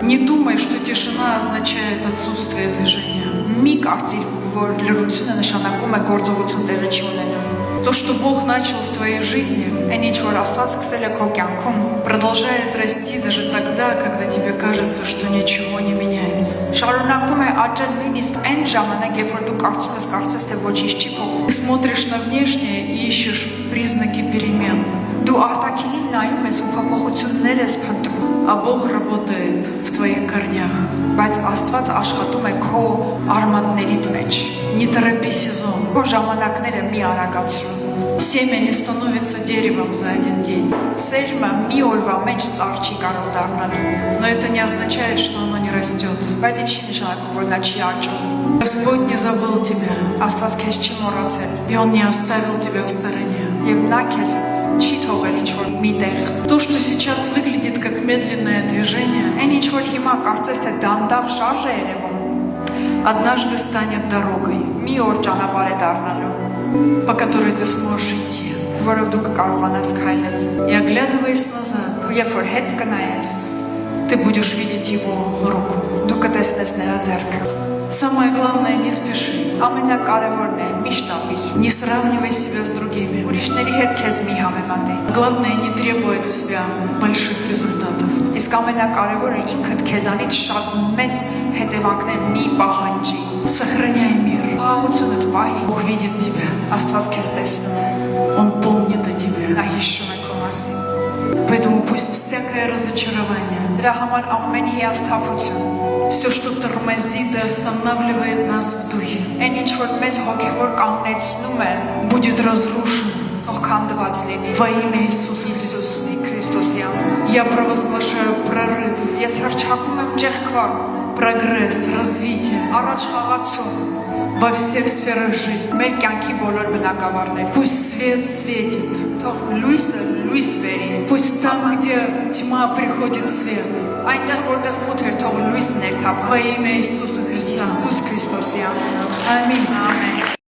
Не думай, что тишина означает отсутствие движения. Մի կարծիր, որ լռությունը նշանակում է գործողություն տեղի չունենալու։ То, что Бог начал в твоей жизни, Այն ինչ որ Աստված սկսել է քո կյանքում, продолжает расти даже тогда, когда тебе кажется, что ничего не меняется. շարունակում է աճել նույնիսկ այն ժամանակ, երբ որ դու կարծես թե ոչինչ չի փոխվում։ Ты смотришь на внешнее и ищешь признаки перемен, Դու արտաքինին նայում ես ու փոփոխություններ ես փնտրում, а Бог работает в твоих корнях. բայց Աստված աշխատում է քո արմատներիդ մեջ։ Не торопи сезон. Քո ժամանակները մի արագացրու։ Семя не становится деревом за один день. Սերմը մի օրվա մեջ ծառ չի կարող դառնալու, Но это не означает, что оно не растет. բայց ինչի նշանակում որ նա չի աճում։ Господь не забыл тебя, Աստված քեզ չի մոռացել и Он не оставил тебя в стороне. եւ նա քեզ չի թողել ինչ որ միտեղ։ То, что сейчас выглядит как медленное движение, Այն ինչ որ հիմա կարծես թե դանդաղ շարժ է երևում, однажды станет дорогой, մի օր ճանապարհ է дառնալու, по которой ты сможешь идти. որով դու կկարողանաս քայլել։ И оглядываясь назад, Ու երբ որ հետ կնայես, ты будешь видеть Его руку. դու կտեսնես նրա ձեռքը։ Самое главное, не спеши. Ամենակարևորն է՝ միշտ ապիր։ Не сравнивай себя с другими. Ուրիշների հետ քեզ մի համեմատի։ Главное, не требуй от себя больших результатов. Իսկ ամենակարևորը ինքդ քեզանից շատ մեծ հետևանքներ մի պահանջի։ Сохраняй мир. Աղությունդ պահի։ Бог видит тебя. Աստված քեզ տեսնում է։ Он помнит о тебе. Նա հիշում է քո մասին։ Поэтому пусть всякое разочарование, Դրա համար ամեն հիասթափություն, все, что тормозит и останавливает нас в духе, այն ինչ որ մեզ հոգևոր կանգնեցնում է, будет разрушено թող քանդված լինի։ во имя Иисуса Христа. Հիսուսի Քրիստոսի անունով։ Я провозглашаю прорыв, Ես հռչակում եմ ջեղքվա, прогресс, развитие առաջ խաղացում во всех сферах жизни. մեր կյանքի բոլոր բնակավարներում։ Пусть свет светит. Թող լույսը լույս բերի։ Пусть там, где тьма, приходит свет. Այնտեղ որտեղ մութ էր, թող լույս ներթափվի։ Во имя Иисуса Христа. Իսուս Քրիստոսի անունով։ Аминь. Ամեն։